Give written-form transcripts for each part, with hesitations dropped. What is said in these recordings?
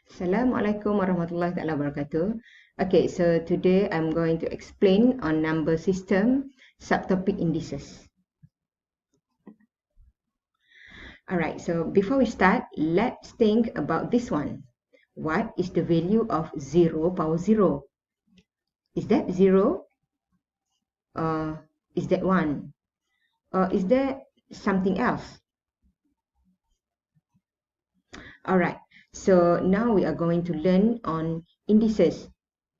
Assalamualaikum warahmatullahi wabarakatuh. Okay, so today I'm going to explain on number system subtopic indices. Alright, so before we start, let's think about this one. What is the value of 0 power 0? Is that 0? Is that 1? Or is there something else? Alright, so now we are going to learn on indices,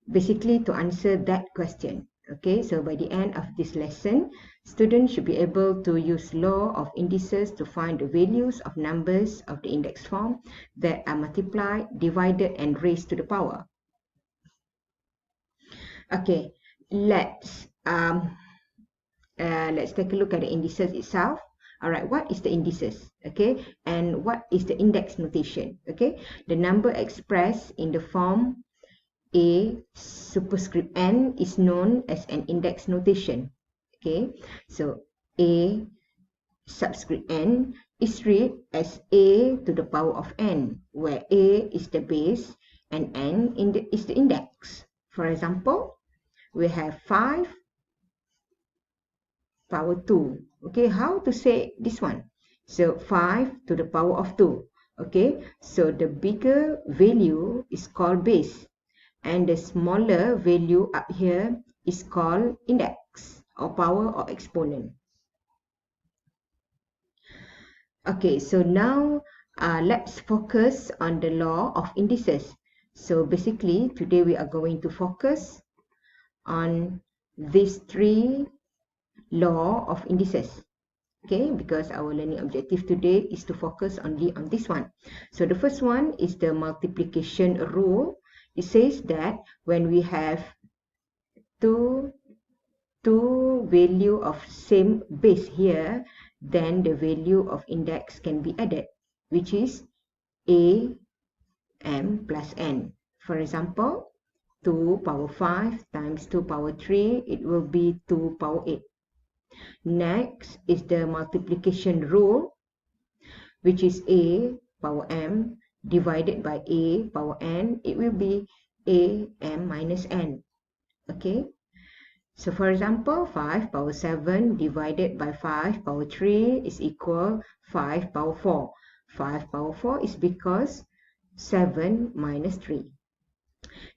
basically to answer that question. Okay, so by the end of this lesson, students should be able to use law of indices to find the values of numbers of the index form that are multiplied, divided, and raised to the power. Okay, let's take a look at the indices itself. All right, what is the indices? Okay, and what is the index notation? Okay, the number expressed in the form A superscript n is known as an index notation. Okay, so A subscript n is read as A to the power of n, where A is the base and n is the index. For example, we have 5 power 2. Okay, how to say this one? So 5 to the power of 2. Okay, so the bigger value is called base, and the smaller value up here is called index or power or exponent. Okay, so now let's focus on the law of indices. So basically, today we are going to focus on these three law of indices. Okay, because our learning objective today is to focus only on this one. So the first one is the multiplication rule. It says that when we have two value of same base here, then the value of index can be added, which is a m plus n. For example, 2 power 5 times 2 power 3, it will be 2 power 8. Next is the multiplication rule, which is a power m divided by a power n. It will be a m minus n. Okay, so for example, 5 power 7 divided by 5 power 3 is equal 5 power 4. 5 power 4 is because 7 minus 3.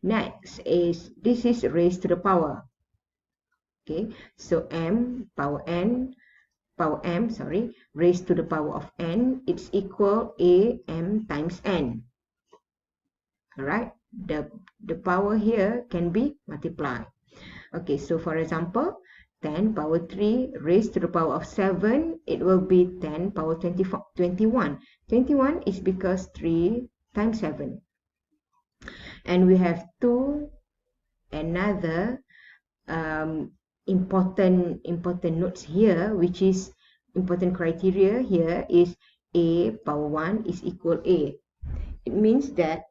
Next is, this is raised to the power. Okay, so m power n, raised to the power of n, it's equal a m times n. Alright, the power here can be multiplied. Okay, so for example, 10 power 3 raised to the power of 7, it will be 10 power 21. 21 is because 3 times 7. And we have another important notes here, which is important criteria here is a power 1 is equal a. It means that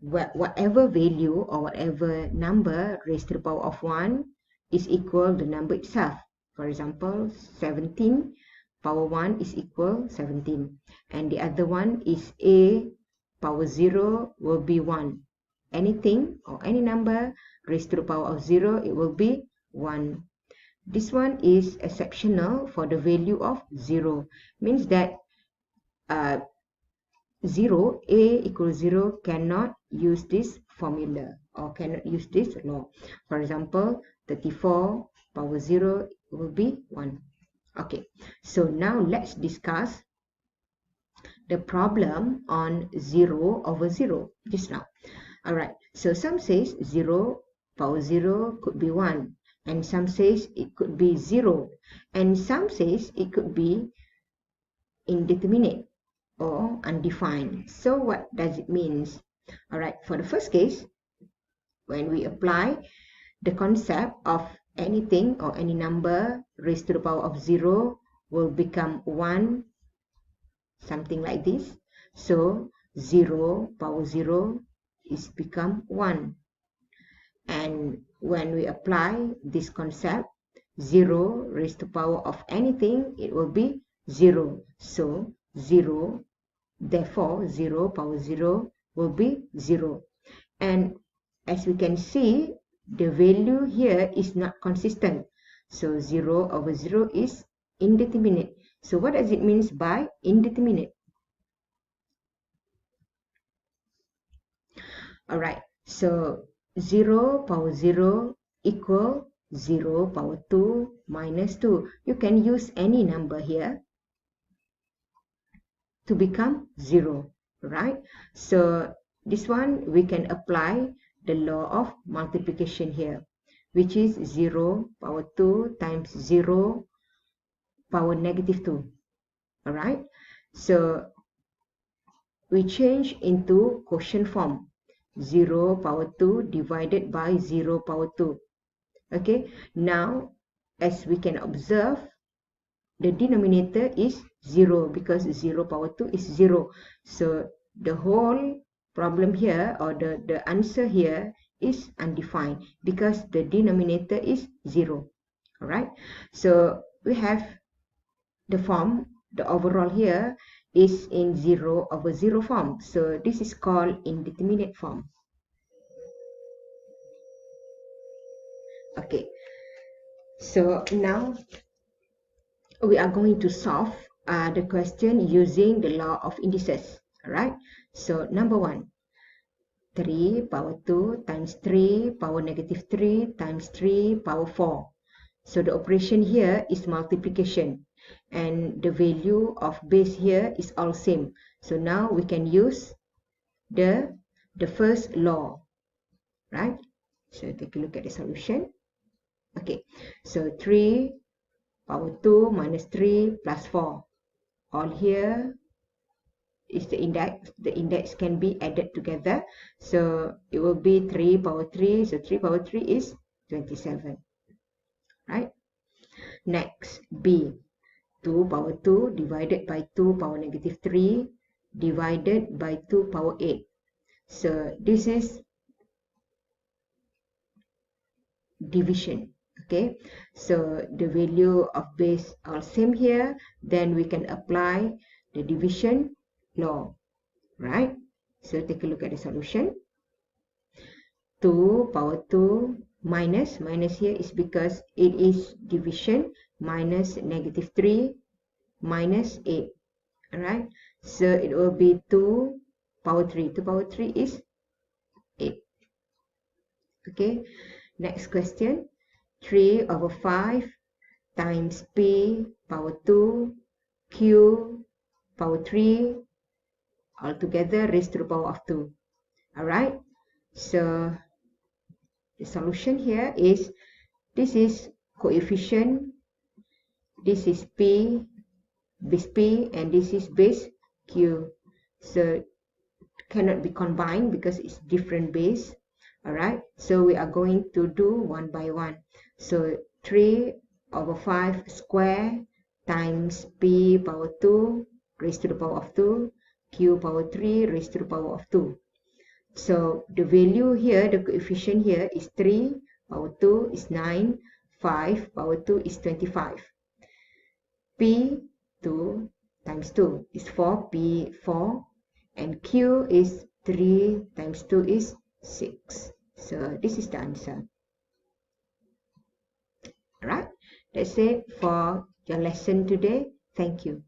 whatever value or whatever number raised to the power of 1 is equal the number itself. For example, 17 power 1 is equal 17. And the other one is a power 0 will be 1. Anything or any number raised to the power of 0, it will be 1. This one is exceptional for the value of 0. Means that 0, a equals 0 cannot use this formula or cannot use this law. For example, 34 power 0 will be 1. Okay, so now let's discuss the problem on 0 over 0 just now. Alright, so some says 0 power 0 could be 1. And some says it could be 0. And some says it could be indeterminate or undefined. So what does it mean? Alright, for the first case, when we apply the concept of anything or any number raised to the power of 0 will become 1, something like this. So 0 power 0 is become 1. And when we apply this concept, 0 raised to the power of anything, it will be 0. So 0, therefore 0 power 0 will be 0. And as we can see, the value here is not consistent. So 0 over 0 is indeterminate. So what does it mean by indeterminate? Alright, so 0 power 0 equal 0 power 2 minus 2. You can use any number here to become 0, right? So this one we can apply the law of multiplication here, which is 0 power 2 times 0 power negative 2. Alright, so we change into quotient form, 0 power 2 divided by 0 power 2. Okay, now as we can observe, the denominator is 0 because 0 power 2 is 0. So the whole problem here, or the answer here, is undefined because the denominator is 0. Alright, so we have the form, the overall here is in 0 over 0 form. So this is called indeterminate form. Okay, so now we are going to solve the question using the law of indices. Alright, so number 1, 3 power 2 times 3 power negative 3 times 3 power 4. So the operation here is multiplication, and the value of base here is all same. So now we can use the first law, right? So take a look at the solution. Okay, so 3 power 2 minus 3 plus 4. All here is the index. The index can be added together. So it will be 3 power 3. So 3 power 3 is 27. Right? Next, B. 2 power 2 divided by 2 power negative 3 divided by 2 power 8. So this is division. Okay, so the value of base are same here, then we can apply the division law, right? So take a look at the solution. 2 power 2 minus here is because it is division, minus negative 3 minus 8. Alright, so it will be 2 power 3. 2 power 3 is 8. Okay, next question. 3 over 5 times P power 2 Q power 3 altogether raised to the power of 2. Alright, so the solution here is, this is coefficient, this is P, base P, and this is base Q. So cannot be combined because it's different base. Alright, so we are going to do one by one. So 3 over 5 square times P power 2 raised to the power of 2, Q power 3 raised to the power of 2. So the value here, the coefficient here is 3 power 2 is 9, 5 power 2 is 25. P 2 times 2 is 4, P 4, and Q is 3 times 2 is 6. So this is the answer. Alright, that's it for your lesson today. Thank you.